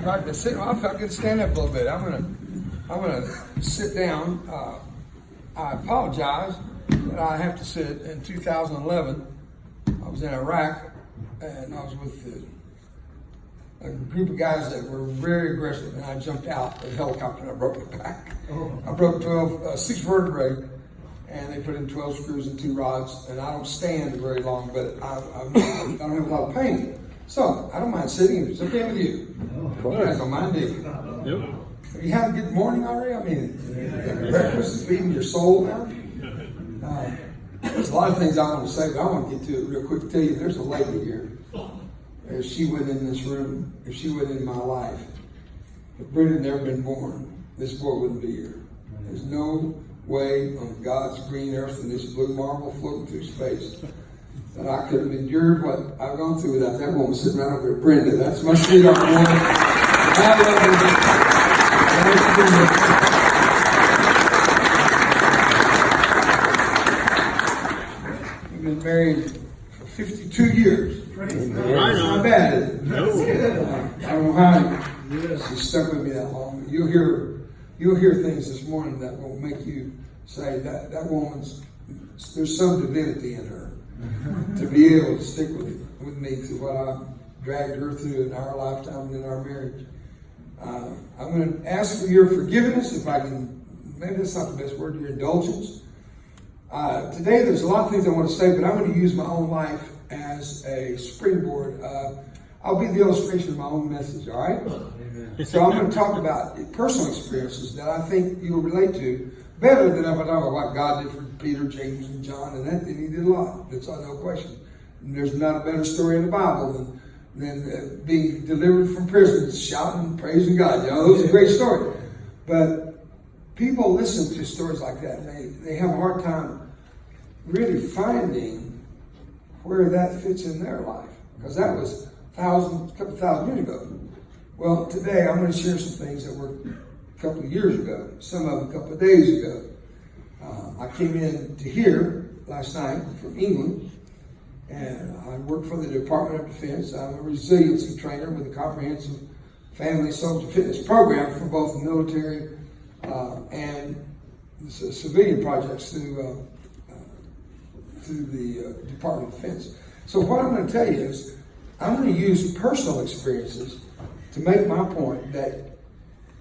I've been sitting. I felt good to stand up a little bit. I'm gonna sit down. I apologize that I have to sit. In 2011, I was in Iraq, and I was with a group of guys that were very aggressive, and I jumped out of the helicopter and I broke my back. I broke 6 vertebrae, and they put in 12 screws and 2 rods, and I don't stand very long, but I don't have a lot of pain. So I don't mind sitting if it's okay with you. You guys don't mind, do you? Yep. Have you had a good morning already? I mean, breakfast is feeding your soul now. There's a lot of things I want to say, but I want to get to it real quick. To tell you, there's a lady here. If she went in this room, if she went in my life, if Brenda had never been born, this boy wouldn't be here. There's no way on God's green earth and this blue marble floating through space that I could have endured what I've gone through without that woman sitting right over there. Brenda, that's my sweetheart woman. I love her. We've been married for 52 years. It's not bad, is it? No. I don't know how she stuck with me that long. You'll hear things this morning that will make you say that woman's, there's some divinity in her to be able to stick with me through what I dragged her through in our lifetime and in our marriage. I'm going to ask for your forgiveness, if I can. Maybe that's not the best word. Your indulgence. Today, there's a lot of things I want to say, but I'm going to use my own life as a springboard. I'll be the illustration of my own message, all right? Amen. So I'm going to talk about personal experiences that I think you'll relate to better than if I talk about what God did for Peter, James, and John, and that, and he did a lot. That's no question. And there's not a better story in the Bible than being delivered from prison, shouting, praising God. You know, those are great stories. But people listen to stories like that, and they have a hard time really finding where that fits in their life, because that was a couple thousand years ago. Well, today I'm going to share some things that were a couple of years ago, some of them a couple of days ago. I came in to here last night from England, and I work for the Department of Defense. I'm a resiliency trainer with a comprehensive family social fitness program for both the military and civilian projects through the Department of Defense. So what I'm going to tell you is, I'm going to use personal experiences to make my point that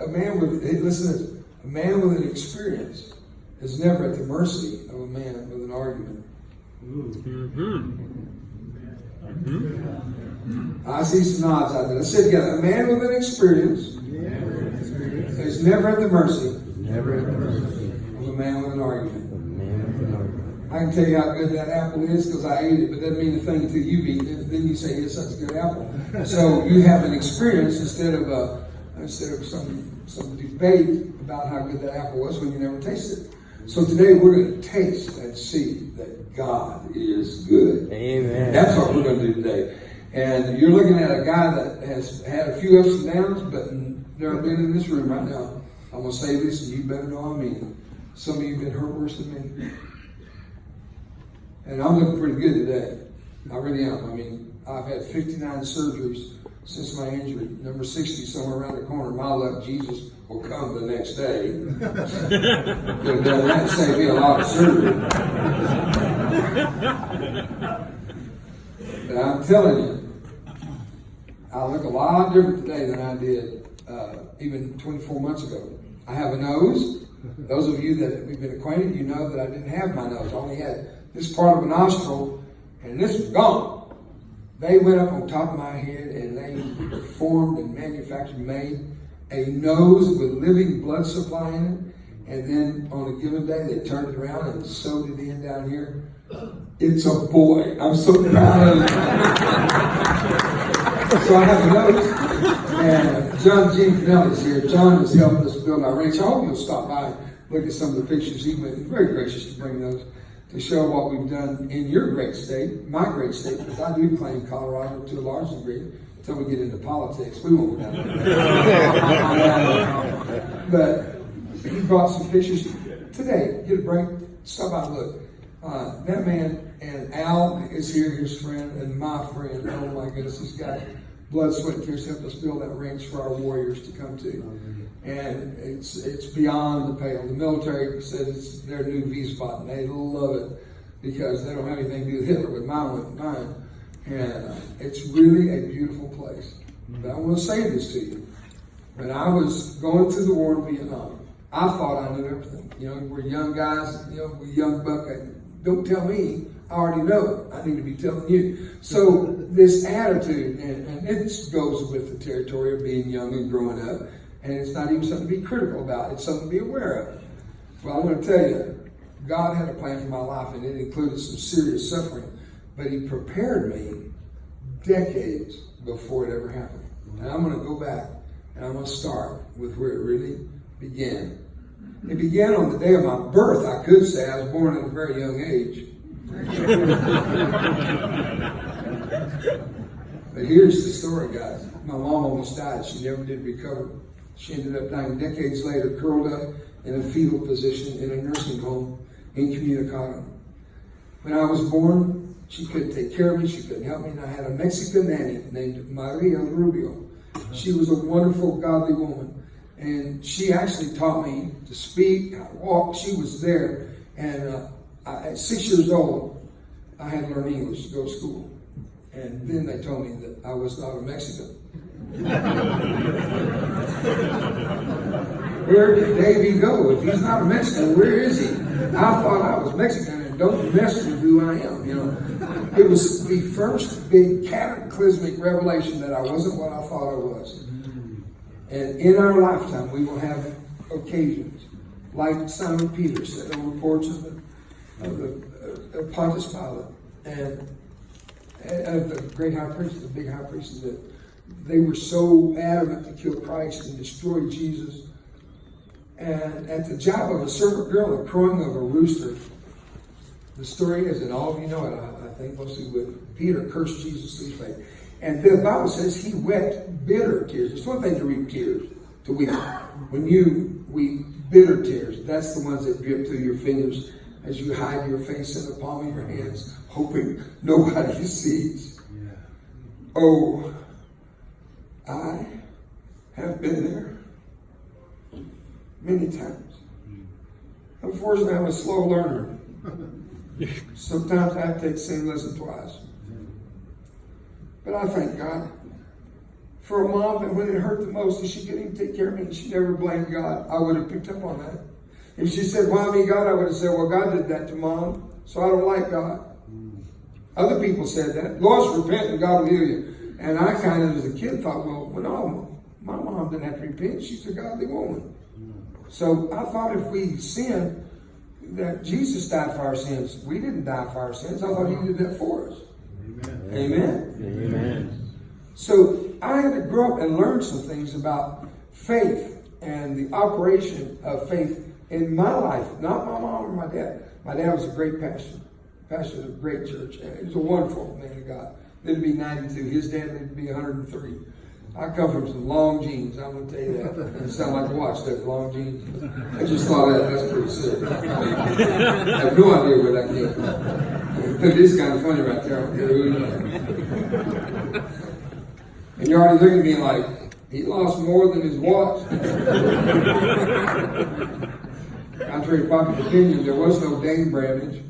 a man with an experience is never at the mercy of a man with an argument. I see some nods out there. Let's say together. A man with an experience is never at the mercy of a man with an argument. I can tell you how good that apple is because I ate it, but that doesn't mean a thing until you've eaten it. Then you say, yes, that's a good apple. So you have an experience instead of some debate about how good that apple was when you never tasted it. So today we're going to taste and see that God is good. Amen. That's what we're going to do today. And you're looking at a guy that has had a few ups and downs, but never been in this room right now. I'm going to say this, and you better know I mean it. Some of you have been hurt worse than me. And I'm looking pretty good today. I really am. I mean, I've had 59 surgeries since my injury. Number 60 somewhere around the corner. My luck, Jesus will come the next day. Could have done that, saved me a lot of surgery. But I'm telling you, I look a lot different today than I did even 24 months ago. I have a nose. Those of you that have been acquainted, you know that I didn't have my nose. I only had this part of a nostril, and this was gone. They went up on top of my head, and they formed and made a nose with living blood supply in it. And then on a given day, they turned it around and sewed it in down here. It's a boy. I'm so proud of it. So I have a nose. And John Gene Pinelli is here. John has helped us build our ranch. I hope you'll stop by and look at some of the pictures. He's been very gracious to bring those to show what we've done in your great state, my great state, because I do claim Colorado to a large degree until we get into politics. We won't go down there. But he brought some pictures today. Get a break. Stop by and look. That man, and Al is here, his friend, and my friend. Oh my goodness, this guy blood, sweat, and tears helped us build that ranch for our warriors to come to. And it's beyond the pale. The military says it's their new V-spot, and they love it because they don't have anything to do with Hitler, with mine. And it's really a beautiful place. But I want to say this to you. When I was going through the war in Vietnam, I thought I knew everything. We're young guys, we're young buck. Don't tell me, I already know. I need to be telling you. So this attitude, and it goes with the territory of being young and growing up, and it's not even something to be critical about. It's something to be aware of. Well, I'm going to tell you, God had a plan for my life, and it included some serious suffering, but He prepared me decades before it ever happened. And I'm going to go back, and I'm going to start with where it really began. It began on the day of my birth, I could say. I was born at a very young age. But here's the story, guys. My mom almost died. She never did recover. She ended up dying decades later, curled up in a fetal position in a nursing home incommunicado. When I was born, she couldn't take care of me. She couldn't help me. And I had a Mexican nanny named Maria Rubio. She was a wonderful, godly woman. And she actually taught me to speak, how to walk. She was there. And at 6 years old, I had to learn English to go to school. And then they told me that I was not a Mexican. Where did Davey go? If he's not a Mexican, where is he? I thought I was Mexican, and don't mess with who I am. It was the first big cataclysmic revelation that I wasn't what I thought I was. And in our lifetime, we will have occasions like Simon Peter said on the porch of Pontius Pilate and of the great high priest, the big high priest, that they were so adamant to kill Christ and destroy Jesus. And at the job of a servant girl, the crowing of a rooster, the story is, and all of you know it, I think most of you would, Peter cursed Jesus to his face. And the Bible says he wept bitter tears. It's one thing to weep tears, to weep. When you weep bitter tears, that's the ones that drip through your fingers as you hide your face in the palm of your hands, hoping nobody sees. Yeah. Oh, I have been there many times. Unfortunately, I'm a slow learner. Sometimes I have to take the same lesson twice. But I thank God for a mom that when it hurt the most and she couldn't even take care of me and she never blamed God, I would have picked up on that. If she said, why me, God? I would have said, well, God did that to Mom, so I don't like God. Other people said that. Lord, repent and God will heal you. And I kind of, as a kid, thought, well, no, my mom didn't have to repent. She's a godly woman. So I thought if we sinned, that Jesus died for our sins. We didn't die for our sins. I thought He did that for us. Amen. Amen. Amen. So I had to grow up and learn some things about faith and the operation of faith in my life. Not my mom or my dad. My dad was a great pastor of a great church. He was a wonderful man of God. Lived to be 92. His dad lived to be 103. I come from some long jeans, I'm going to tell you that. It sounds like a watch, those long jeans. I just thought that's pretty sick. I have no idea where that came from. It is kind of funny right there. And you're already looking at me like, he lost more than his watch. Contrary to popular opinion, there was no Dane Bramage.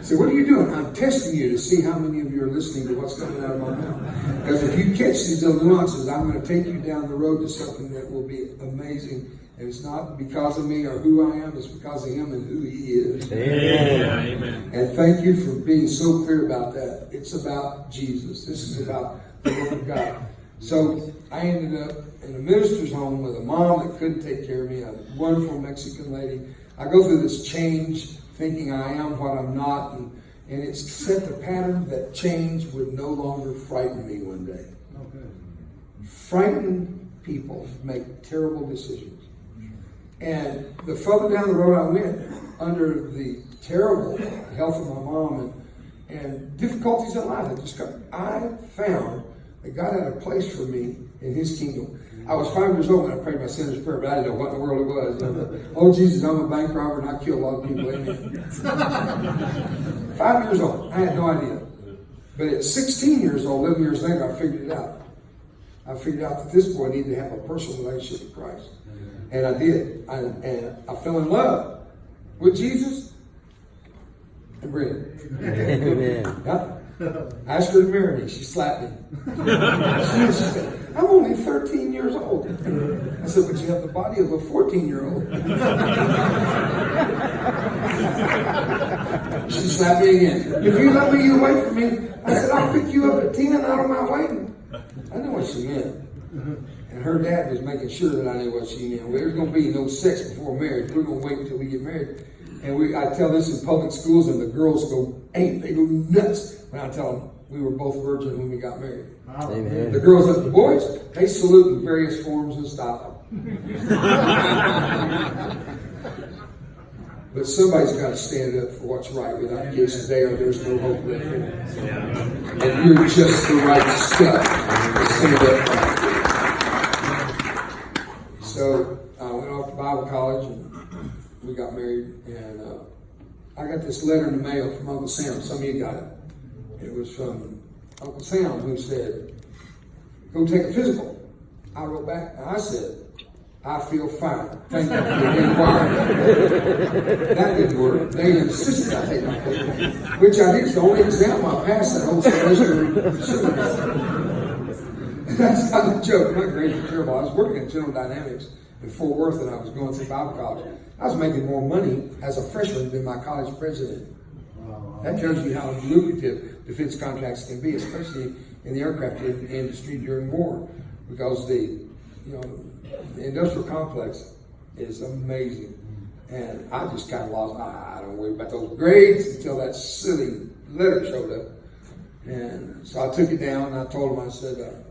So what are you doing? I'm testing you to see how many of you are listening to what's coming out of my mouth. Because if you catch these little nuances, I'm going to take you down the road to something that will be amazing. And it's not because of me or who I am, it's because of Him and who He is. Amen. And thank you for being so clear about that. It's about Jesus. This is about the Word of God. So I ended up in a minister's home with a mom that couldn't take care of me, a wonderful Mexican lady. I go through this change, thinking I am what I'm not, and it set the pattern that change would no longer frighten me one day. Okay. Frightened people make terrible decisions. And the further down the road I went, under the terrible health of my mom and difficulties in life, I found that God had a place for me in His kingdom. I was 5 years old when I prayed my sinner's prayer, but I didn't know what in the world it was. Oh, Jesus, I'm a bank robber and I kill a lot of people. Amen. 5 years old. I had no idea. But at 16 years old, 11 years later, I figured it out. I figured out that this boy needed to have a personal relationship with Christ. And I did. And I fell in love with Jesus and Brenda. Amen. Yeah. I asked her to marry me. She slapped me. She said, I'm only 13 years old. I said, but you have the body of a 14-year-old. She slapped me again. If you let me, you wait for me. I said, I'll pick you up at 10 out of my waiting. I knew what she meant. And her dad was making sure that I knew what she meant. Well, there's going to be no sex before marriage. We're going to wait until we get married. And I tell this in public schools, and the girls go, hey, they go nuts when I tell them we were both virgins when we got married. Amen. The girls and the boys, they salute in various forms and style. But somebody's got to stand up for what's right. Without kids today, or there's no hope left for them. And you're just the right stuff to stand up for. So I went off to Bible college and we got married. And I got this letter in the mail from Uncle Sam. Some of you got it. It was from Uncle Sam, who said, go take a physical. I wrote back and I said, I feel fine. Thank you for the inquiry. That didn't work. They insisted I take my physical, which I did. It's the only exam I passed that whole semester. That's not a joke. My grades were terrible. I was working in General Dynamics in Fort Worth, and I was going through Bible college. I was making more money as a freshman than my college president. That tells you how lucrative defense contracts can be, especially in the aircraft industry during war, because the industrial complex is amazing. And I just kind of lost, I don't worry about those grades until that silly letter showed up. And so I took it down and I told him, I said,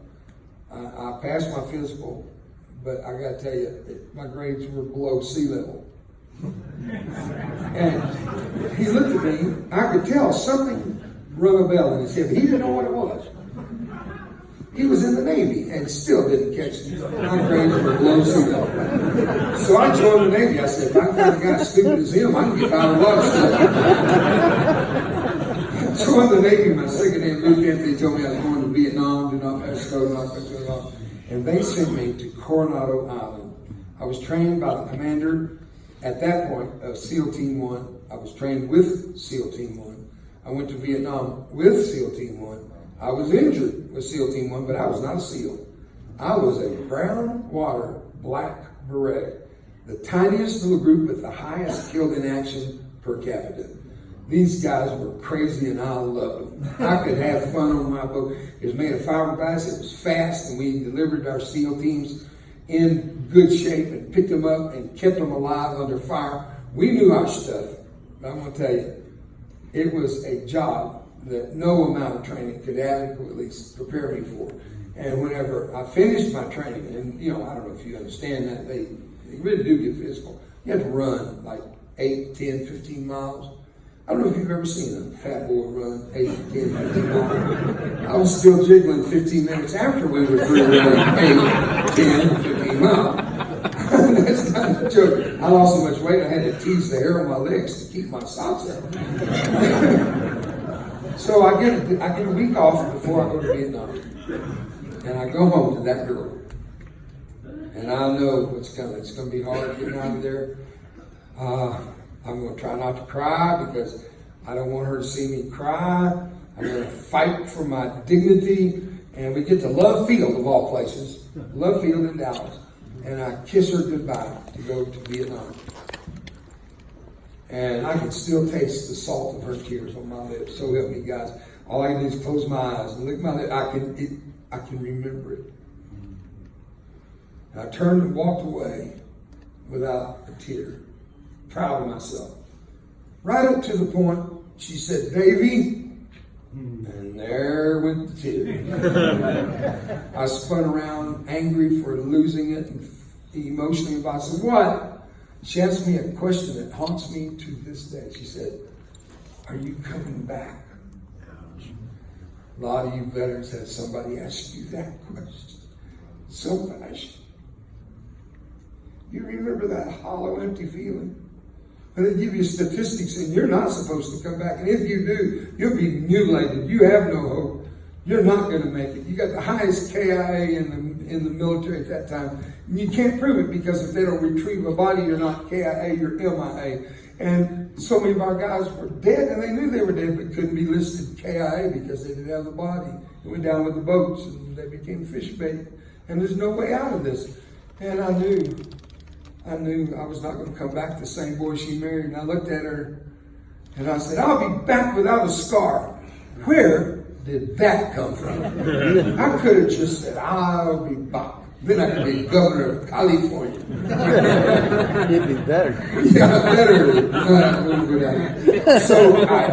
I passed my physical, but I got to tell you, my grades were below sea level. And he looked at me, I could tell something rung a bell in his head, but he didn't know what it was. He was in the Navy and still didn't catch me. My grades were below sea level. So I joined the Navy. I said, if I can find a guy as stupid as him, I can get out of a lot of stuff. I joined the Navy. My second day in boot camp, they told me I was going to Vietnam, do not pass go, not pass go. And they sent me to Coronado Island. I was trained by the commander at that point of SEAL Team 1. I was trained with SEAL Team 1. I went to Vietnam with SEAL Team 1. I was injured with SEAL Team 1, but I was not a SEAL. I was a brown water black beret, the tiniest little group with the highest killed in action per capita. These guys were crazy and I loved them. I could have fun on my boat. It was made of fiberglass, it was fast, and we delivered our SEAL teams in good shape and picked them up and kept them alive under fire. We knew our stuff. But I'm going to tell you, it was a job that no amount of training could adequately prepare me for. And whenever I finished my training, and I don't know if you understand that, they really do get physical. You have to run like 8, 10, 15 miles. I don't know if you've ever seen a fat boy run 8, 10, 15 miles. I was still jiggling 15 minutes after we were through running 8, 10, 15 miles. That's not a joke. I lost so much weight I had to tease the hair on my legs to keep my socks up. So I get a week off before I go to Vietnam. And I go home to that girl. And I know what's coming. It's going to be hard getting out of there. I'm going to try not to cry because I don't want her to see me cry. I'm going to fight for my dignity. And we get to Love Field, of all places. Love Field in Dallas. And I kiss her goodbye to go to Vietnam. And I can still taste the salt of her tears on my lips. So help me, guys. All I can do is close my eyes and lick my lips. I can remember it. And I turned and walked away without a tear. Proud of myself. Right up to the point, she said, Davy, and there went the tear. I spun around angry for losing it and emotionally about it. I said, what? She asked me a question that haunts me to this day. She said, are you coming back? A lot of you veterans had somebody ask you that question. So passionate. You remember that hollow, empty feeling But they give you statistics, and you're not supposed to come back. And if you do, you'll be mutilated. You have no hope. You're not going to make it. You got the highest KIA in the military at that time. And you can't prove it because if they don't retrieve a body, you're not KIA, you're MIA. And so many of our guys were dead, and they knew they were dead, but couldn't be listed KIA because they didn't have the body. They went down with the boats, and they became fish bait. And there's no way out of this. And I knew I was not going to come back the same boy she married. And I looked at her, and I said, I'll be back without a scar. Where did that come from? I could have just said, I'll be back. Then I could be governor of California. It'd be better. Yeah, better. So I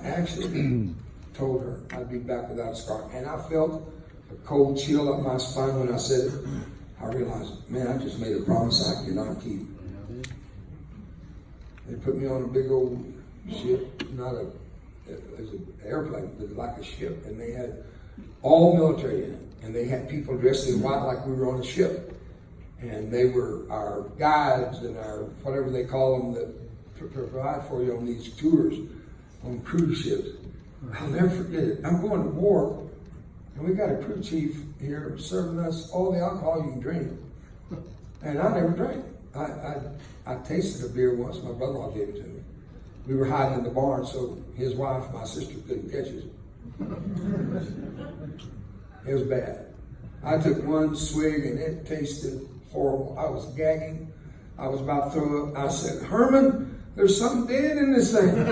actually told her I'd be back without a scar. And I felt a cold chill up my spine when I said it. I realized, man, I just made a promise I cannot keep. They put me on a big old ship, it was an airplane, but like a ship, and they had all military in it. And they had people dressed in white like we were on a ship. And they were our guides and our, whatever they call them, that provide for you on these tours, on cruise ships. I'll never forget it. I'm going to war, and we got a crew chief here serving us all the alcohol you can drink. And I never drank. I tasted a beer once. My brother-in-law gave it to me. We were hiding in the barn, so his wife, my sister, couldn't catch us. It was bad. I took one swig, and it tasted horrible. I was gagging. I was about to throw up. I said, Herman, there's something dead in this thing.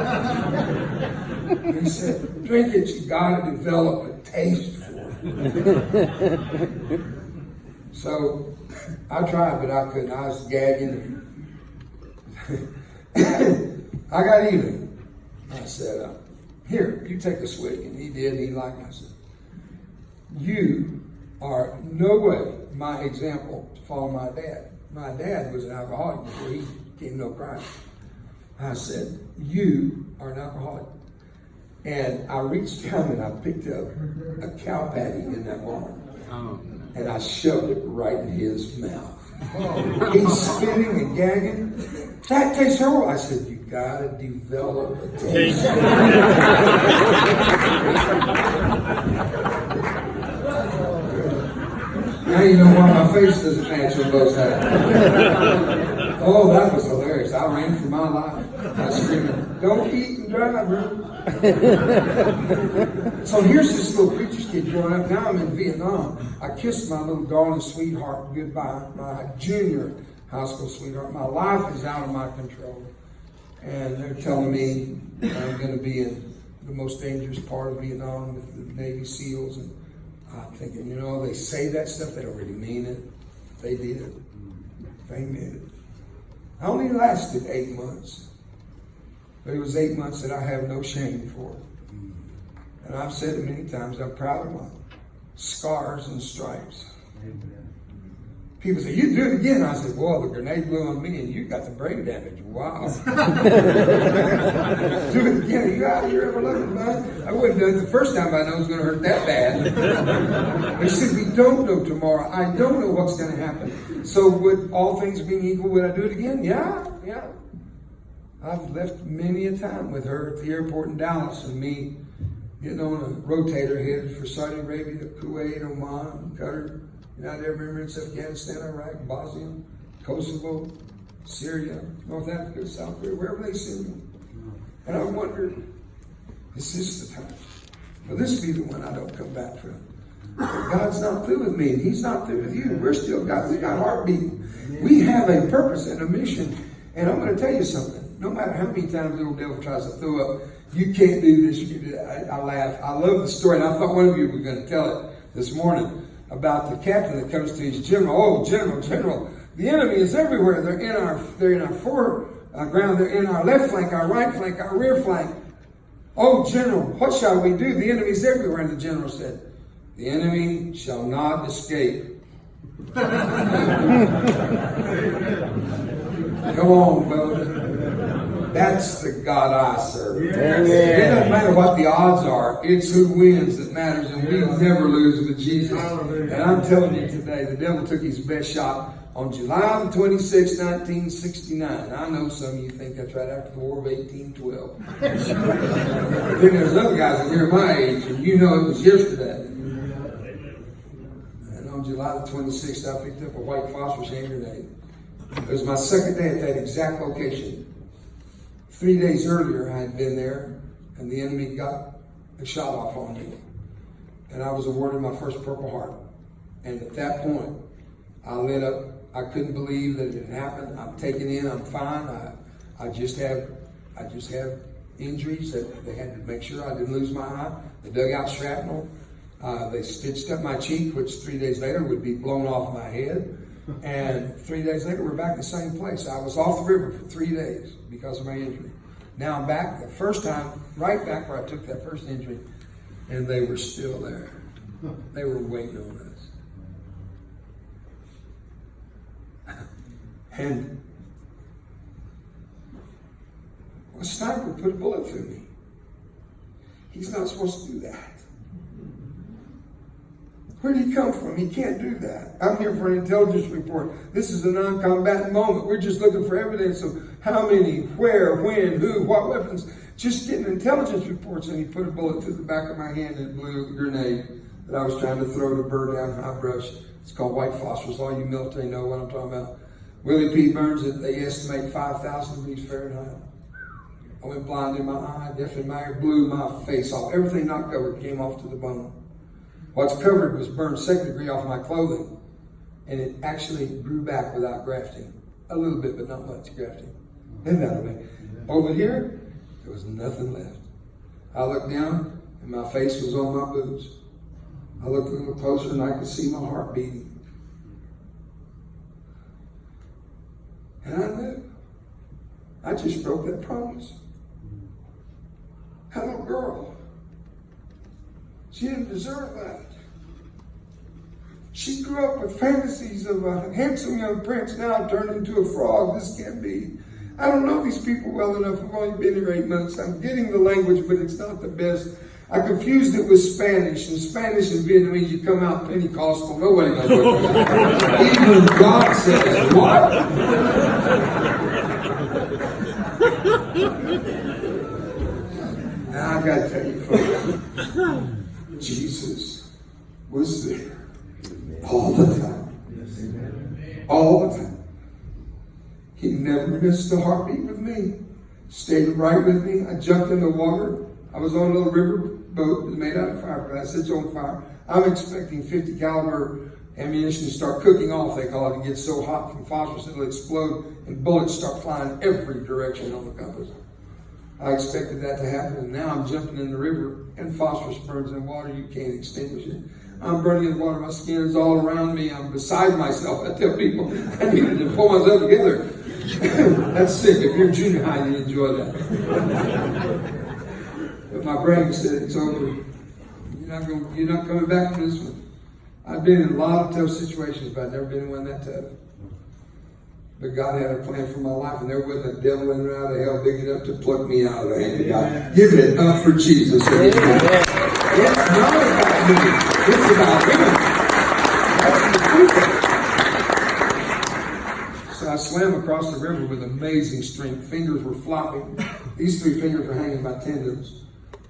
He said, drink it. You got to develop a taste for it. So I tried, but I couldn't. I was gagging. I got even. I said, here, you take a swig. And he did, and he liked it. I said, you are no way my example to follow my dad. My dad was an alcoholic before he came to know Christ. I said, you are an alcoholic. And I reached down and I picked up a cow patty in that barn. And I shoved it right in his mouth. He's spitting and gagging. That tastes horrible. I said, you gotta develop a taste. Now you know why my face doesn't match on both sides. Oh, that was hilarious. I ran for my life. I was screaming, don't eat and drive, bro. So here's this little preacher's kid growing up. Now I'm in Vietnam. I kissed my little darling sweetheart goodbye, my junior high school sweetheart. My life is out of my control. And they're telling me I'm going to be in the most dangerous part of Vietnam with the Navy SEALs. And I'm thinking, you know, they say that stuff, they don't really mean it. They did. They meant it. I only lasted 8 months. But it was 8 months that I have no shame for. And I've said it many times, I'm proud of my scars and stripes. People say, you do it again. I said, well, the grenade blew on me and you got the brain damage. Wow. Do it again. Are you out of here ever loving man? I wouldn't do it the first time I know it was going to hurt that bad. They said, we don't know tomorrow. I don't know what's going to happen. So would all things being equal, would I do it again? Yeah. I've left many a time with her at the airport in Dallas and me getting on a rotator headed for Saudi Arabia, Kuwait, Oman, Qatar, United Arab Emirates, Afghanistan, Iraq, Bosnia, Kosovo, Syria, North Africa, South Korea, wherever they send me. And I wondered, is this the time? Will this be the one I don't come back from? God's not through with me, and He's not through with you. We're still God. We got heartbeat. We have a purpose and a mission. And I'm going to tell you something. No matter how many times the little devil tries to throw up, you can't do this, you can do that. I laugh. I love the story, and I thought one of you were going to tell it this morning about the captain that comes to his general. Oh, general, the enemy is everywhere. They're in our foreground. They're in our left flank, our right flank, our rear flank. Oh, general, what shall we do? The enemy is everywhere. And the general said, the enemy shall not escape. Come on, brother. That's the God I serve. Yes. It doesn't matter what the odds are. It's who wins that matters, and we never lose with Jesus. And I'm telling you today, the devil took his best shot On July the 26th, 1969. I know some of you think that's right after the War of 1812. Then there's other guys in here my age, and you know it was yesterday. And on July the 26th, I picked up a white phosphorus hand grenade. It was my second day at that exact location. 3 days earlier, I had been there, and the enemy got a shot off on me. And I was awarded my first Purple Heart. And at that point, I lit up. I couldn't believe that it had happened. I'm taken in. I'm fine. I just have injuries that they had to make sure I didn't lose my eye. They dug out shrapnel. They stitched up my cheek, which 3 days later would be blown off my head. And 3 days later, we're back in the same place. I was off the river for 3 days because of my injury. Now I'm back the first time, right back where I took that first injury, and they were still there. They were waiting on us. And a sniper put a bullet through me. He's not supposed to do that. Where did he come from? He can't do that. I'm here for an intelligence report. This is a non-combatant moment. We're just looking for evidence of how many, where, when, who, what weapons. Just getting intelligence reports, and he put a bullet through the back of my hand and blew a grenade that I was trying to throw to burn down high brush. It's called white phosphorus. All you military know what I'm talking about. Willie P. Burns, they estimate 5,000 degrees Fahrenheit. I went blind in my eye, deaf in my ear, blew my face off. Everything not covered came off to the bone. What's covered was burned second degree off my clothing, and it actually grew back without grafting. A little bit, but not much grafting. Isn't that amazing? Over here, there was nothing left. I looked down, and my face was on my boots. I looked a little closer, and I could see my heart beating. And I knew. I just broke that promise. That little girl, she didn't deserve that. She grew up with fantasies of a handsome young prince now turned into a frog. This can't be. I don't know these people well enough. I've only been here 8 months. I'm getting the language, but it's not the best. I confused it with Spanish. And Spanish and Vietnamese, you come out Pentecostal. Nobody knows what you're talking. Even God says, what? Now I got to tell you, folks, Jesus was there all the time. All the time. He never missed a heartbeat with me. Stayed right with me. I jumped in the water. I was on a little river boat that was made out of fiberglass. It's on fire. I'm expecting 50 caliber ammunition to start cooking off, they call it. It gets so hot from phosphorus it'll explode and bullets start flying every direction on the compass. I expected that to happen, and now I'm jumping in the river, and phosphorus burns in water. You can't extinguish it. I'm burning in the water. My skin is all around me. I'm beside myself. I tell people I needed to pull myself together. That's sick. If you're junior high, you enjoy that. But my brain said, it's over. You're not coming back from this one. I've been in a lot of tough situations, but I've never been in one that tough. But God had a plan for my life, and there wasn't a devil in or out of hell big enough to pluck me out of the hand of God. Give it up for Jesus. It's not about me. It's about Him. That's the truth. So I swam across the river with amazing strength. Fingers were flopping. These 3 fingers were hanging by tendons.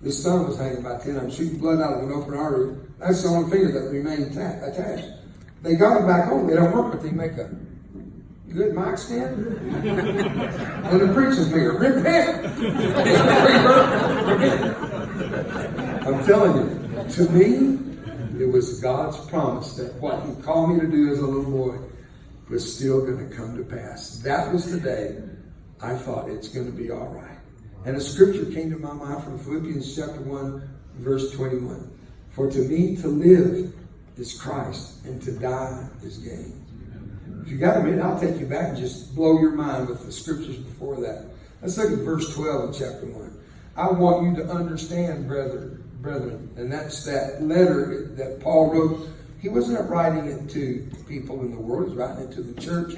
This thumb was hanging by tendons. I'm shooting blood out of an open artery. That's the only finger that remained attached. They got them back home. They don't work, but they make a good mic stand. And the preaching finger. Repent! I'm telling you, to me, it was God's promise that what He called me to do as a little boy was still going to come to pass. That was the day I thought it's going to be all right. And a scripture came to my mind from Philippians chapter 1, verse 21. For to me to live is Christ, and to die is gain. If you got a minute, I'll take you back and just blow your mind with the scriptures before that. Let's look at verse 12 in chapter 1. I want you to understand, brethren, and that's that letter that Paul wrote. He wasn't writing it to people in the world. He was writing it to the church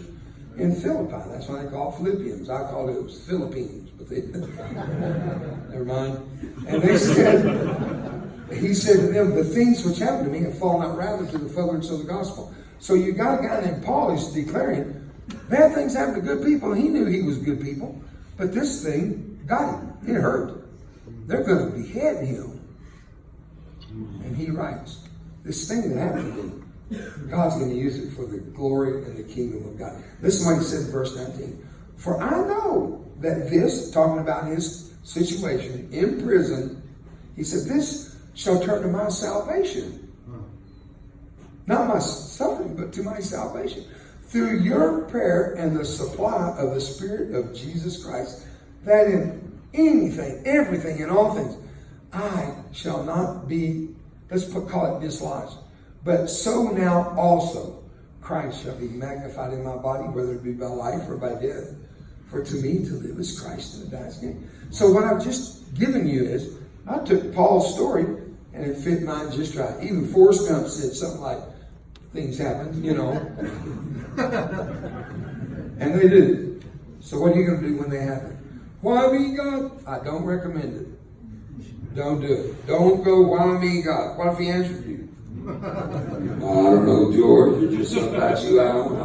in Philippi. That's why they call it Philippians. I called it was Philippines, but they never mind. And they said, he said to them, the things which happened to me have fallen out rather to the furtherance of the gospel, So you got a guy named Paul who's declaring bad things happen to good people. He knew he was good people, but this thing got him. It hurt. They're going to behead him. And he writes, this thing that happened to me, God's going to use it for the glory and the kingdom of God. This is what he said in verse 19. For I know that this, talking about his situation in prison, he said, this shall turn to my salvation. Not my suffering, but to my salvation. Through your prayer and the supply of the Spirit of Jesus Christ, that in anything, everything, in all things, I shall not be, call it dislodged. But so now also, Christ shall be magnified in my body, whether it be by life or by death. For to me to live is Christ and to die is gain. So what I've just given you is, I took Paul's story and it fit mine just right. Even Forrest Gump said something like, things happen, you know. And they do. So what are you going to do when they happen? Why me, God? I don't recommend it. Don't do it. Don't go, why me, God? What if he answered you? I don't know, George. It's just something about you I don't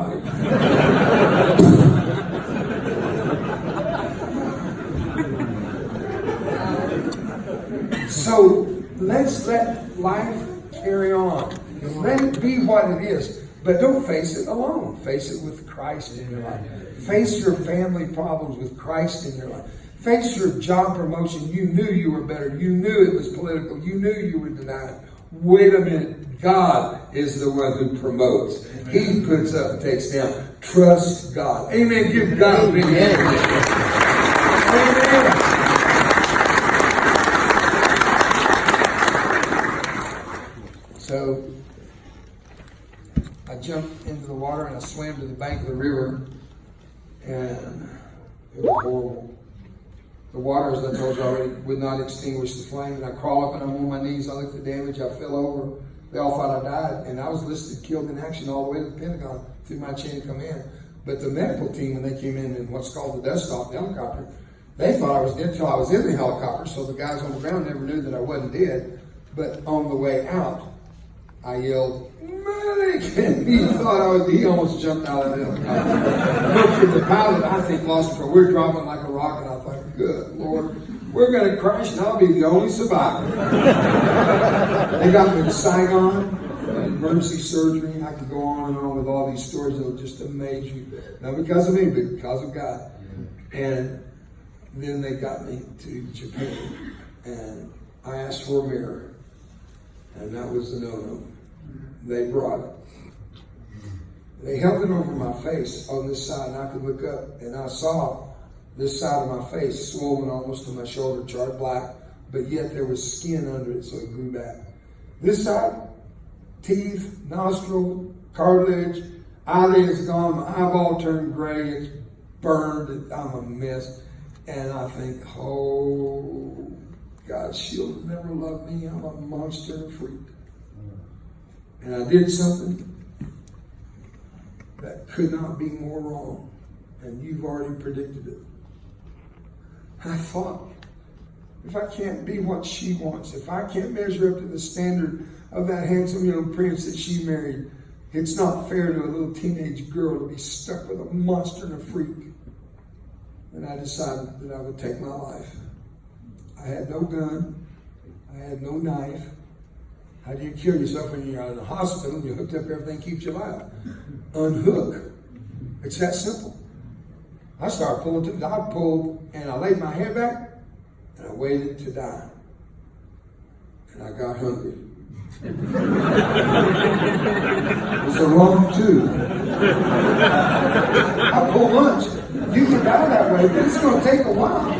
like. So let's let life carry on. Let it be what it is. But don't face it alone. Face it with Christ in your life. Face your family problems with Christ in your life. Face your job promotion. You knew you were better. You knew it was political. You knew you were denied. Wait a minute. God is the one who promotes. Amen. He puts up and takes down. Trust God. Amen. Give God a big hand. Amen. So I jumped into the water and I swam to the bank of the river, and it was horrible. The water, as I told you already, would not extinguish the flame. And I crawl up and I'm on my knees. I look at the damage. I fell over. They all thought I died. And I was listed killed in action all the way to the Pentagon through my chain of command. But the medical team, when they came in what's called the dust off, the helicopter, they thought I was dead until I was in the helicopter. So the guys on the ground never knew that I wasn't dead. But on the way out, I yelled, "Medic!" And he thought he almost jumped out of the helicopter. Looked at the pilot, I think, lost control. We're dropping like a rock, and I thought, good Lord, we're going to crash, and I'll be the only survivor. They got me to Saigon, emergency surgery. I could go on and on with all these stories that will just amaze you. Not because of me, but because of God. And then they got me to Japan, and I asked for a mirror, and that was the no-no. They brought it. They held it over my face on this side, and I could look up, and I saw this side of my face swollen almost to my shoulder, charred black, but yet there was skin under it, so it grew back. This side, teeth, nostril, cartilage, eyelid's gone, my eyeball turned gray, it's burned, I'm a mess. And I think, oh, God, she'll never love me. I'm a monster and a freak. And I did something that could not be more wrong. And you've already predicted it. I thought, if I can't be what she wants, if I can't measure up to the standard of that handsome young prince that she married, it's not fair to a little teenage girl to be stuck with a monster and a freak. And I decided that I would take my life. I had no gun. I had no knife. How do you kill yourself when you're out of the hospital? You hooked up everything, keeps you alive. Unhook. It's that simple. I started pulling. I pulled, and I laid my head back, and I waited to die. And I got hungry. It was the wrong tube. I pulled lunch. You can die that way, but it's going to take a while.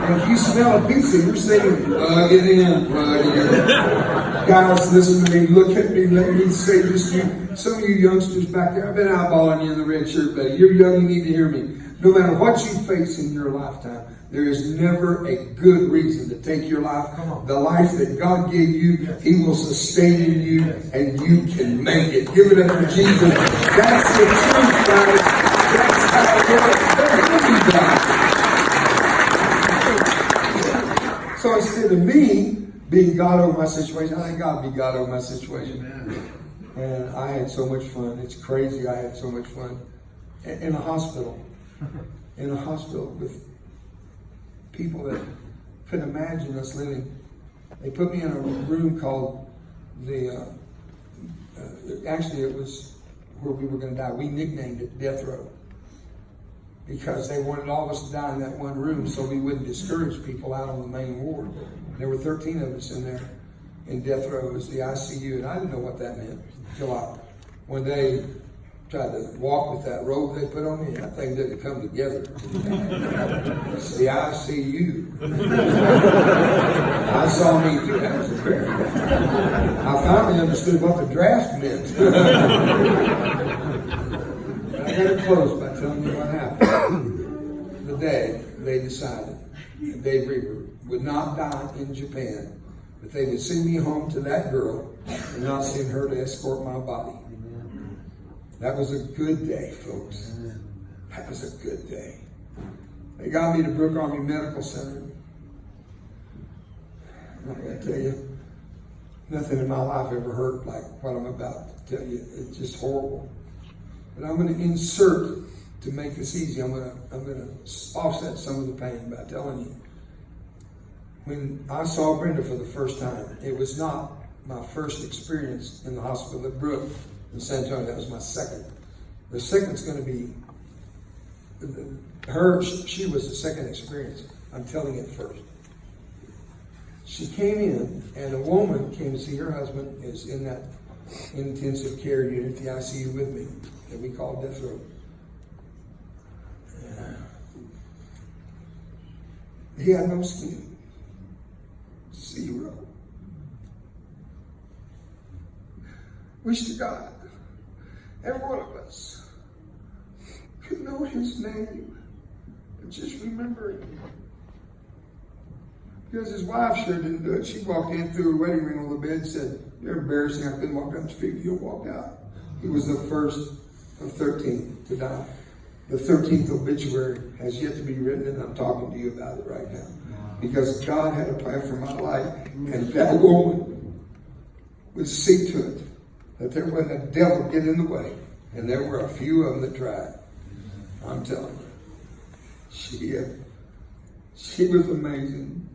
And if you smell a pizza, you're saying, plug it in, plug it in. Guys, listen to me, look at me, let me say this to you. Some of you youngsters back there, I've been eyeballing you in the red shirt, buddy. You're young, you need to hear me. No matter what you face in your lifetime, there is never a good reason to take your life. The life that God gave you, He will sustain in you, and you can make it. Give it up for Jesus. That's the truth, guys. That's how it works. So instead of me being God over my situation, I think God be God over my situation. And I had so much fun. It's crazy. I had so much fun in a hospital. In a hospital with people that couldn't imagine us living. They put me in a room called actually it was where we were going to die. We nicknamed it Death Row because they wanted all of us to die in that one room so we wouldn't discourage people out on the main ward. There were 13 of us in there in Death Row. It was the ICU, and I didn't know what that meant until one day tried to walk with that robe they put on me, and that thing didn't come together. It's the ICU. I saw me too. That was fair. I finally understood what the draft meant. I got to close by telling you what happened. The day they decided that Dave Roever would not die in Japan, but they would send me home to that girl and not send her to escort my body. That was a good day, folks. That was a good day. They got me to Brooke Army Medical Center. I'm not going to tell you, nothing in my life ever hurt like what I'm about to tell you. It's just horrible. But I'm going to insert, to make this easy, I'm going to offset some of the pain by telling you. When I saw Brenda for the first time, it was not my first experience in the hospital at Brooke in San Antonio. That was my second. The second's going to be her. She was the second experience. I'm telling it first. She came in, and a woman came to see her husband, is in that intensive care unit, the ICU with me, that we call Death Row. He had no skin. 0. Wish to God every one of us could know his name and just remember it. Because his wife sure didn't do it. She walked in, threw her wedding ring on the bed, and said, "You're embarrassing. I couldn't walk down the street. You walked out." He was the first of 13 to die. The 13th obituary has yet to be written, and I'm talking to you about it right now. Because God had a plan for my life, and that woman would see to it that there wasn't a devil get in the way. And there were a few of them that tried. I'm telling you. She was amazing.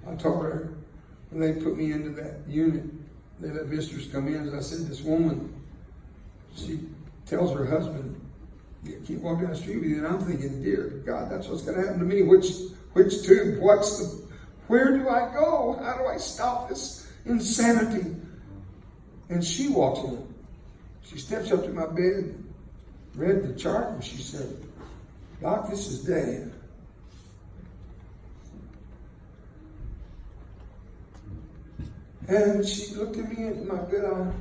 I told her, when they put me into that unit, they let visitors come in, as I said, this woman, she tells her husband, "You can't walk down the street with you." And I'm thinking, dear God, that's what's going to happen to me. Which tube? Where do I go? How do I stop this insanity? And she walks in. She steps up to my bed, read the chart, and she said, "Doc, this is Dave." And she looked at me in my good eye.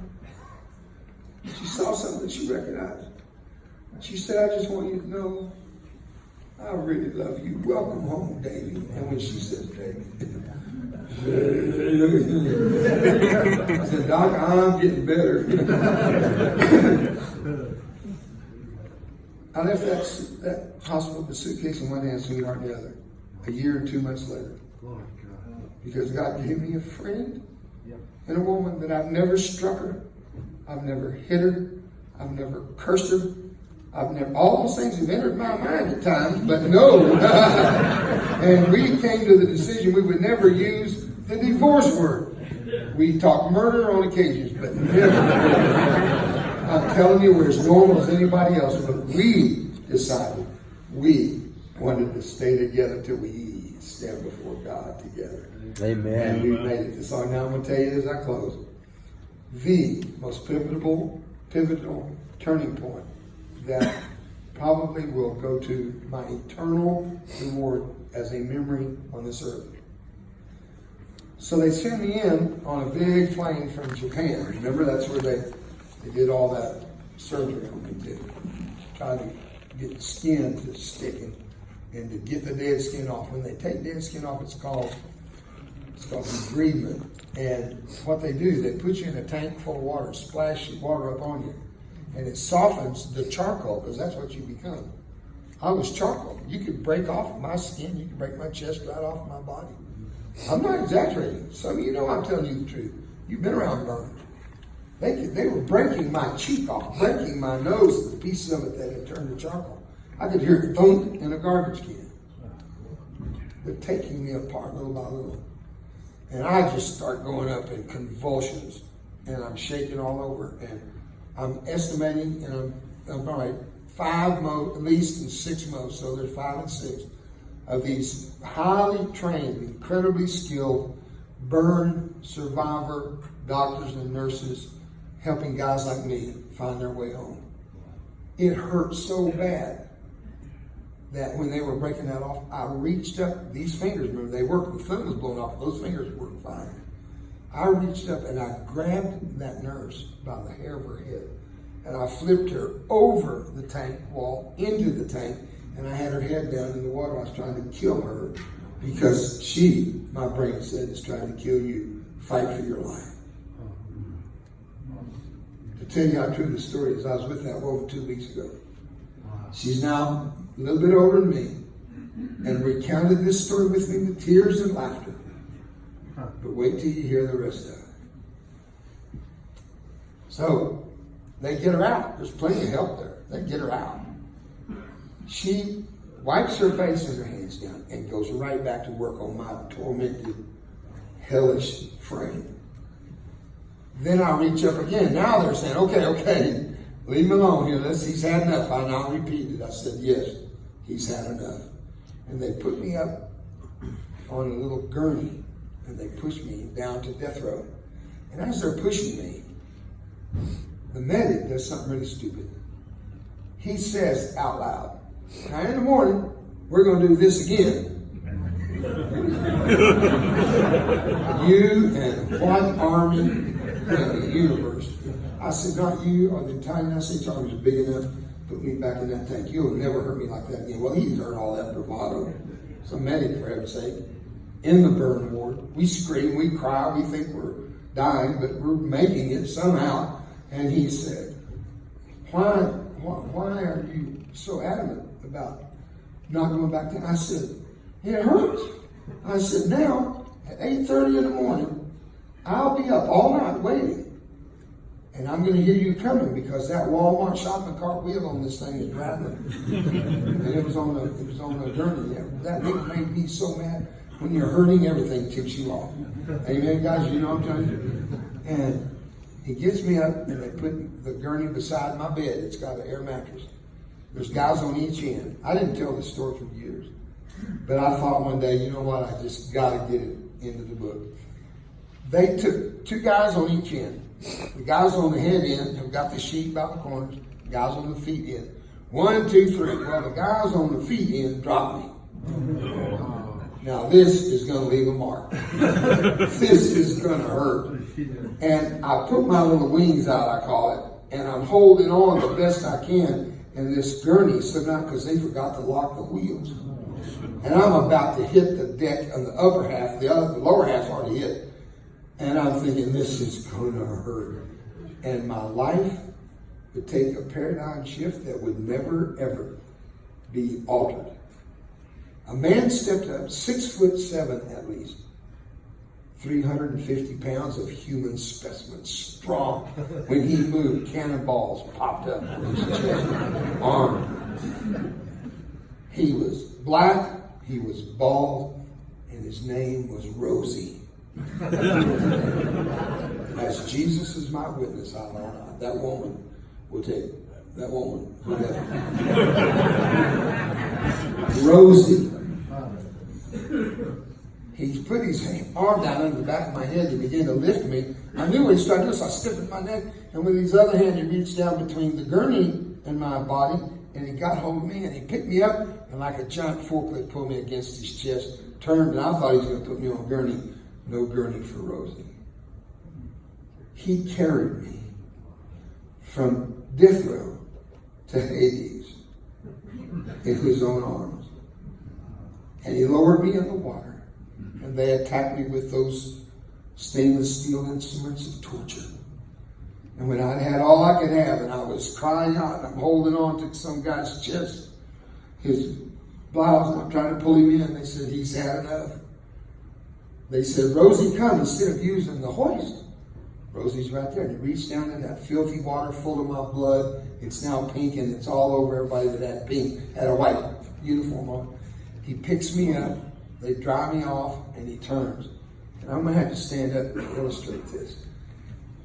She saw something that she recognized. She said, "I just want you to know, I really love you. Welcome home, Davey." And when she says Davey, I said, "Doc, I'm getting better." I left that hospital with a suitcase in one hand, sweetheart in the other, a year and 2 months later. Because God gave me a friend and a woman that I've never struck her, I've never hit her, I've never cursed her. All those things have entered my mind at times, but no. And we came to the decision we would never use the divorce word. We talk murder on occasions, but never. I'm telling you, we're as normal as anybody else, but we decided we wanted to stay together till we stand before God together. Amen. And we made it. So now I'm going to tell you as I close. The most pivotal turning point that probably will go to my eternal reward as a memory on this earth. So they sent me in on a big plane from Japan. Remember, that's where they did all that surgery on me to try to get the skin to stick and to get the dead skin off. When they take dead skin off, it's called debridement. And what they do, they put you in a tank full of water, splash water up on you. And it softens the charcoal, because that's what you become. I was charcoal. You could break off my skin. You could break my chest right off my body. I'm not exaggerating. Some of you know I'm telling you the truth. You've been around burners. They were breaking my cheek off, breaking my nose, the pieces of it that had turned to charcoal. I could hear it thunk in a garbage can. They're taking me apart little by little. And I just start going up in convulsions, and I'm shaking all over. And I'm estimating, and I'm probably 5 modes, at least, and 6 modes, so there's 5 and 6 of these highly trained, incredibly skilled burn survivor doctors and nurses helping guys like me find their way home. It hurt so bad that when they were breaking that off, I reached up, these fingers, remember, they worked, the thumb was blown off, those fingers worked fine. I reached up and I grabbed that nurse by the hair of her head, and I flipped her over the tank wall into the tank, and I had her head down in the water. I was trying to kill her because she, my brain said, is trying to kill you. Fight for your life. To tell you how true the story is, I was with that woman 2 weeks ago. She's now a little bit older than me and recounted this story with me with tears and laughter. But wait till you hear the rest of it. So, they get her out. There's plenty of help there. They get her out. She wipes her face and her hands down and goes right back to work on my tormented, hellish frame. Then I reach up again. Now they're saying, okay, leave him alone here. He's had enough. I now repeated. I said, yes, he's had enough. And they put me up on a little gurney, and they pushed me down to death row. And as they're pushing me, the medic does something really stupid. He says out loud, now in the morning, we're going to do this again. You and what army in the universe? I said, not you or the entire United States Army is big enough to put me back in that tank. You'll never hurt me like that again. Well, he's heard all that bravado. So medic, for heaven's sake, in the burn ward, we scream, we cry, we think we're dying, but we're making it somehow. And he said, why are you so adamant about not going back there? I said, it hurts. I said, now, at 8:30 in the morning, I'll be up all night waiting. And I'm going to hear you coming because that Walmart shopping cart wheel on this thing is rattling. And it was on a journey. That thing made me so mad. When you're hurting, everything tips you off. Amen, guys, you know what I'm telling you? And he gets me up, and they put the gurney beside my bed. It's got an air mattress. There's guys on each end. I didn't tell this story for years. But I thought one day, you know what, I just got to get it into the book. They took 2 guys on each end. The guys on the head end have got the sheet by the corners. The guys on the feet end. 1, 2, 3. Well, the guys on the feet end dropped me. Now this is going to leave a mark. This is going to hurt. And I put my little wings out, I call it, and I'm holding on the best I can. And this gurney slipped out because they forgot to lock the wheels. And I'm about to hit the deck on the upper half. The lower half's already hit. And I'm thinking, this is going to hurt. And my life would take a paradigm shift that would never, ever be altered. A man stepped up, 6'7" at least, 350 pounds of human specimen, strong. When he moved, cannonballs popped up on his chest, arm. He was black, he was bald, and his name was Rosie. As Jesus is my witness, I know not. That woman will take that woman. Rosie. He put his arm down under the back of my head and began to lift me. I knew when he started this, I stiffened my neck, and with his other hand, he reached down between the gurney and my body, and he got hold of me, and he picked me up, and like a giant forklift pulled me against his chest, turned, and I thought he was going to put me on a gurney. No gurney for Rosie. He carried me from death row to Hades in his own arms. And he lowered me in the water, and they attacked me with those stainless steel instruments of torture. And when I'd had all I could have, and I was crying out, and I'm holding on to some guy's chest, his blouse, and I'm trying to pull him in, they said, he's had enough. They said, Rosie, come, instead of using the hoist. Rosie's right there. And he reached down in that filthy water full of my blood. It's now pink, and it's all over everybody that had pink, had a white uniform on. He picks me up, they dry me off, and he turns. And I'm going to have to stand up and illustrate this.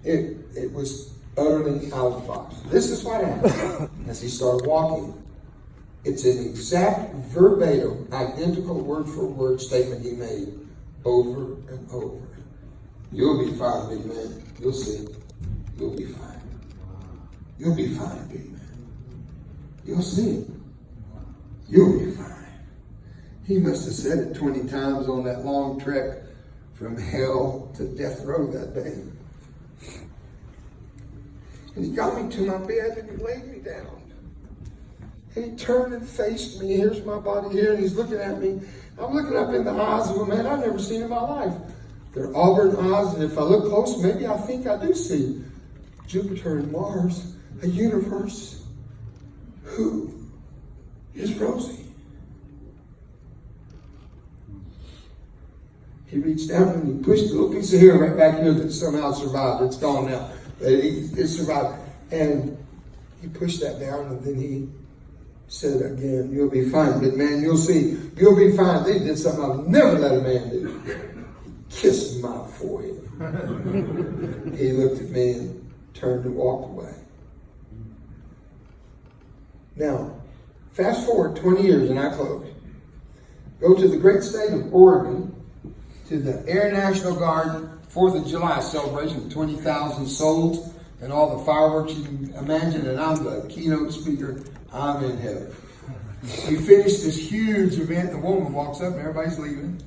It was utterly out of the box. This is what happened as he started walking. It's an exact, verbatim, identical word-for-word statement he made over and over. You'll be fine, big man. You'll see. You'll be fine. You'll be fine, big man. You'll see. You'll be fine. He must have said it 20 times on that long trek from hell to death row that day. And he got me to my bed and he laid me down. And he turned and faced me. Here's my body here, and he's looking at me. I'm looking up in the eyes of a man I've never seen in my life. They're auburn eyes, and if I look close, maybe I think I do see Jupiter and Mars, a universe. Who is Rosie? He reached down and he pushed a little piece of hair right back here that somehow survived. It's gone now. It survived. And he pushed that down, and then he said again, you'll be fine, big man. You'll see. You'll be fine. They did something I've never let a man do. He kissed my forehead. He looked at me and turned and walked away. Now, fast forward 20 years and I close. Go to the great state of Oregon, to the Air National Guard 4th of July celebration, 20,000 souls and all the fireworks you can imagine, and I'm the keynote speaker. I'm in heaven. We finished this huge event. The woman walks up and everybody's leaving.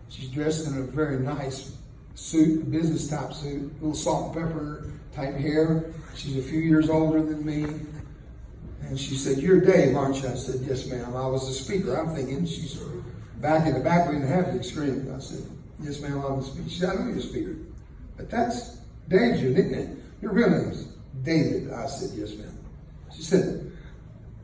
She's dressed in a very nice suit, a business type suit, a little salt and pepper type hair. She's a few years older than me. And she said, "You're Dave, aren't you?" I said, "Yes, ma'am." I was the speaker. I'm thinking she's back in the back. We didn't have the extreme. I said, "Yes, ma'am, I'm the speaker." She said, "I know you're the speaker, but that's Dave's your nickname. Your real name's David." I said, "Yes, ma'am." She said,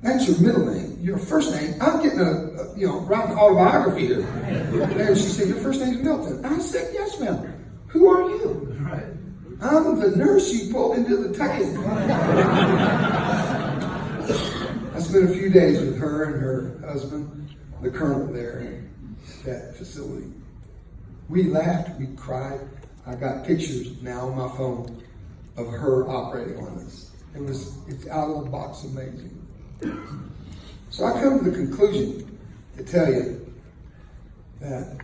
"That's your middle name. Your first name, I'm getting writing an autobiography here." And she said, "Your first name's Milton." I said, "Yes, ma'am." "Who are you?" Right. "I'm the nurse you pulled into the tank." I spent a few days with her and her husband, the colonel there at that facility. We laughed, we cried. I got pictures now on my phone of her operating on us. It's out of the box amazing. So I come to the conclusion to tell you that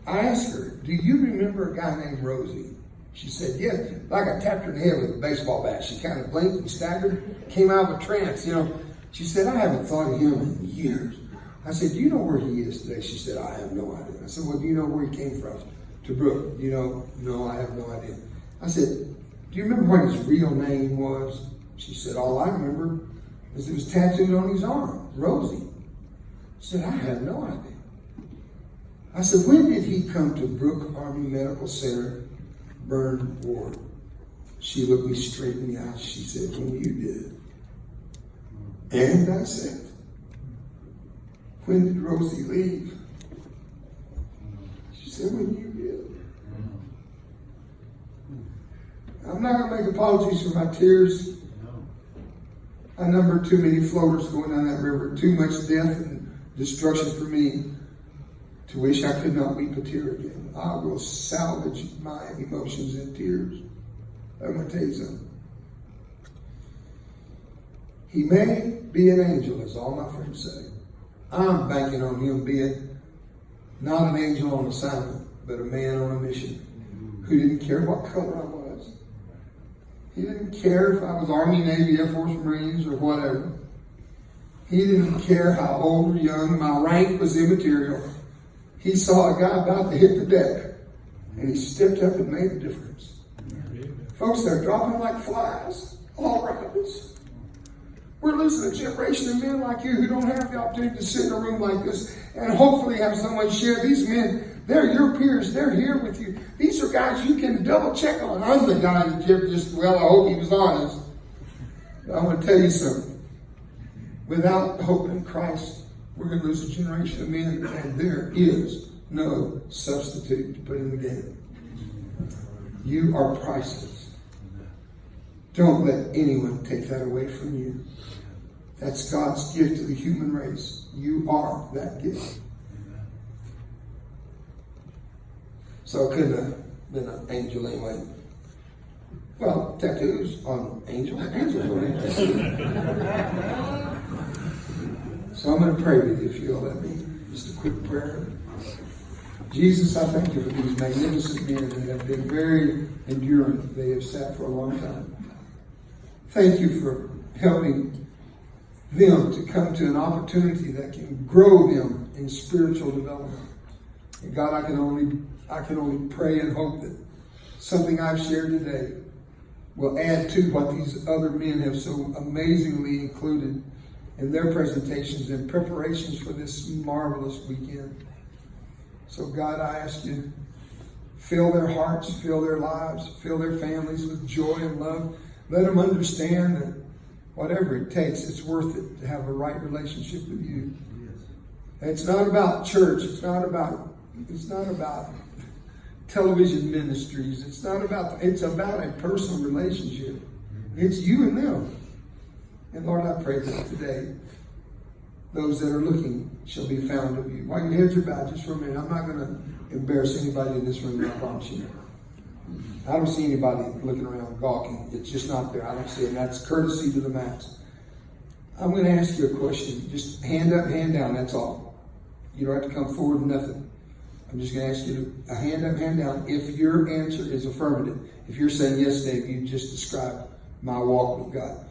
I asked her, "Do you remember a guy named Rosie?" She said, "Yes." Like I tapped her in the head with a baseball bat. She kind of blinked and staggered, came out of a trance, She said, "I haven't thought of him in years." I said, "Do you know where he is today?" She said, "I have no idea." I said, "Well, do you know where he came from? To Brook?" "No, I have no idea." I said, "Do you remember what his real name was?" She said, "All I remember is it was tattooed on his arm, Rosie." She said, "I have no idea." I said, "When did he come to Brook Army Medical Center, Burn Ward?" She looked me straight in the eyes. She said, "When you did." And I said, "When did Rosie leave?" She said, "When you did." I'm not going to make apologies for my tears. I numbered too many floaters going down that river, too much death and destruction for me to wish I could not weep a tear again. I will salvage my emotions in tears. I'm going to tell you something. He may be an angel, as all my friends say. I'm banking on him being not an angel on assignment, but a man on a mission who didn't care what color I was. He didn't care if I was Army, Navy, Air Force, Marines, or whatever. He didn't care how old or young. My rank was immaterial. He saw a guy about to hit the deck, and he stepped up and made a difference. Folks, they're dropping like flies all around us. We're losing a generation of men like you who don't have the opportunity to sit in a room like this and hopefully have someone share. These men, they're your peers. They're here with you. These are guys you can double check on. I'm the guy that I hope he was honest. But I want to tell you something. Without hope in Christ, we're going to lose a generation of men, and there is no substitute to put in the game. You are priceless. Don't let anyone take that away from you. That's God's gift to the human race. You are that gift. So it couldn't have been an angel anyway. Well, tattoos on angels. Angels are tattoos. So I'm going to pray with you if you'll let me. Just a quick prayer. Jesus, I thank you for these magnificent men that have been very enduring. They have sat for a long time. Thank you for helping them to come to an opportunity that can grow them in spiritual development. And God, I can only pray and hope that something I've shared today will add to what these other men have so amazingly included in their presentations and preparations for this marvelous weekend. So God, I ask you, fill their hearts, fill their lives, fill their families with joy and love. Let them understand that whatever it takes, it's worth it to have a right relationship with you. It's not about church. It's not about television ministries. It's about a personal relationship. It's you and them. And Lord, I pray that today, those that are looking shall be found of you. While your heads are bowed, just for a minute, I'm not going to embarrass anybody in this room, I promise you. I don't see anybody looking around gawking. It's just not there. I don't see it. And that's courtesy to the max. I'm going to ask you a question. Just hand up, hand down. That's all. You don't have to come forward with nothing. I'm just going to ask you a hand up, hand down. If your answer is affirmative, if you're saying, yes, Dave, you just described my walk with God.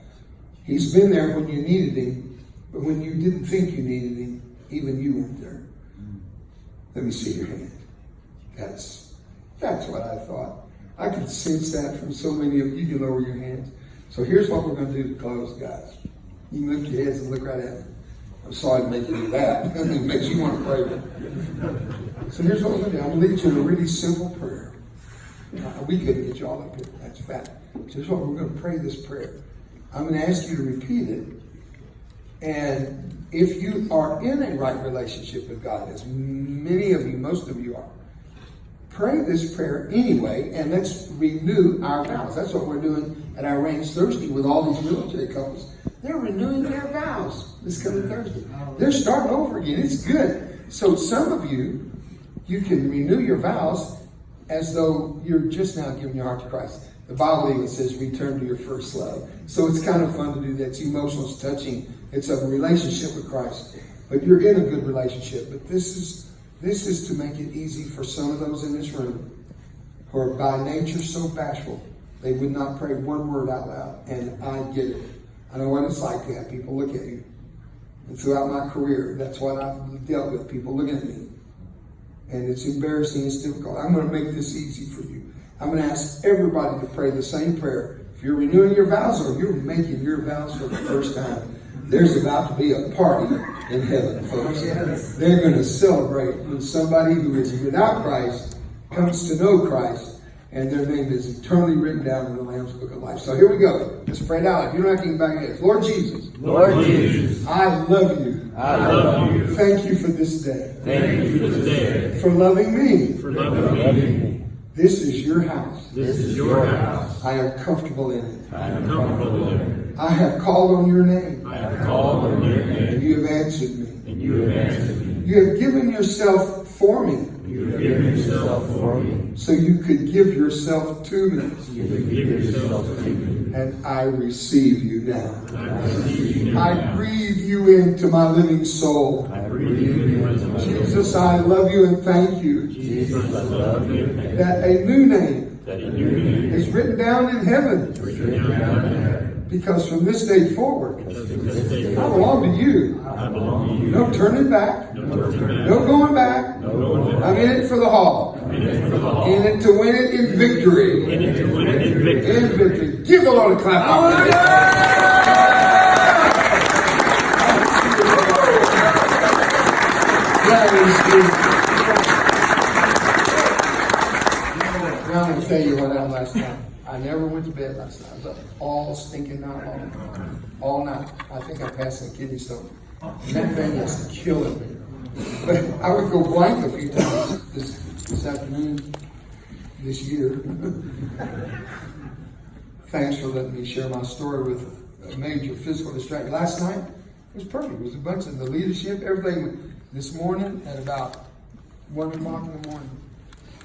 He's been there when you needed him, but when you didn't think you needed him, even you weren't there. Let me see your hand. That's what I thought. I could sense that from so many of you. You can lower your hands. So here's what we're going to do to close, guys. You can lift your heads and look right at me. I'm sorry to make you do that. It makes you want to pray. So here's what we're going to do. I'm going to lead you in a really simple prayer. We couldn't get you all up here. That's fact. So here's what we're going to pray this prayer. I'm going to ask you to repeat it. And if you are in a right relationship with God, as many of you, most of you are, pray this prayer anyway, and let's renew our vows. That's what we're doing at our Range Thursday with all these military couples. They're renewing their vows this coming Thursday. They're starting over again. It's good. So some of you, you can renew your vows as though you're just now giving your heart to Christ. The Bible even says return to your first love. So it's kind of fun to do that. It's emotional, it's touching. It's a relationship with Christ. But you're in a good relationship. But this is to make it easy for some of those in this room who are by nature so bashful, they would not pray one word out loud. And I get it. I know what it's like to have people look at you. And throughout my career, that's what I've dealt with, people looking at me. And it's embarrassing, it's difficult. I'm going to make this easy for you. I'm going to ask everybody to pray the same prayer. If you're renewing your vows or you're making your vows for the first time, there's about to be a party in heaven, folks. They're going to celebrate when somebody who is without Christ comes to know Christ, and their name is eternally written down in the Lamb's Book of Life. So here we go. Let's pray it out. You don't have to even back your heads. Lord Jesus. Lord Jesus. I love you. I love you. Thank you for this day. Thank you for this day. For loving me. For loving me. This is your house. This is your house. I am comfortable in it. I am comfortable in it. I have called on your name. I have called on your name. And you have answered me. And you have answered me. You have given yourself for me. You have given yourself for me. So you could give yourself to me. You could give yourself to me. And I receive you now. I receive you now. I breathe you into my living soul. I breathe you into my Jesus, I love you and thank you. Jesus, I love you. That a new name That a new name is written down in heaven. is written down in heaven. Because from this day forward, Because from this day I forward, belong to you. I belong to you. No turning back. No turning back. No going back. No going back. I'm in it for the haul. I'm in it for the haul. In it to win it in victory. In it to win it in victory. In victory. Give the Lord a clap. Now I'm going to tell you what happened last night. I never went to bed last night. I was up all stinking night long. All night. I think I passed a kidney stone. And that thing is killing me. But I would go blank a few times this afternoon. this year. Thanks for letting me share my story with a major physical distraction. Last night, it was perfect. It was a bunch of the leadership, everything. This morning, at about 1 o'clock in the morning,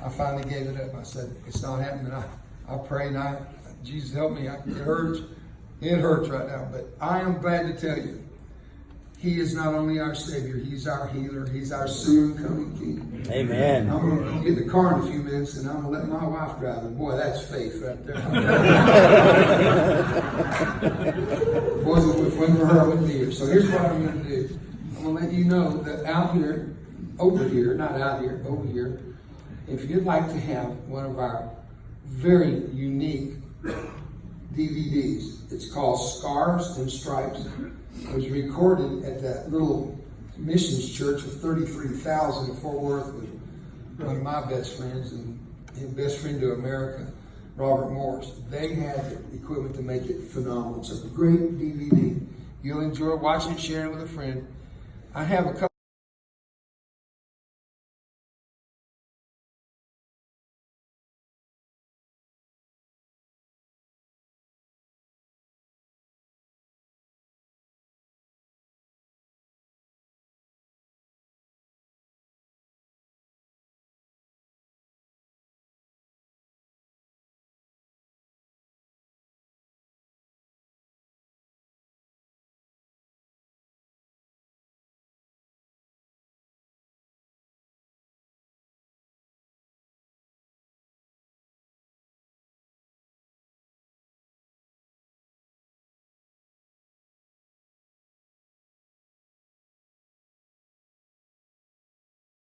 I finally gave it up. I said, it's not happening. I prayed, Jesus help me. It hurts. It hurts right now. But I am glad to tell you, He is not only our Savior, He's our healer. He's our soon coming King. Amen. I'm going to get in the car in a few minutes and I'm going to let my wife drive. And boy, that's faith right there. Wasn't with for her, I wouldn't be here. So here's what I'm going to do. I'm going to let you know that out here, over here, not out here, over here, if you'd like to have one of our very unique DVDs, it's called Scars and Stripes. It was recorded at that little missions church of 33,000 in Fort Worth with one of my best friends and his best friend to America, Robert Morris. They had the equipment to make it phenomenal. It's a great DVD. You'll enjoy watching it, sharing it with a friend. I have a couple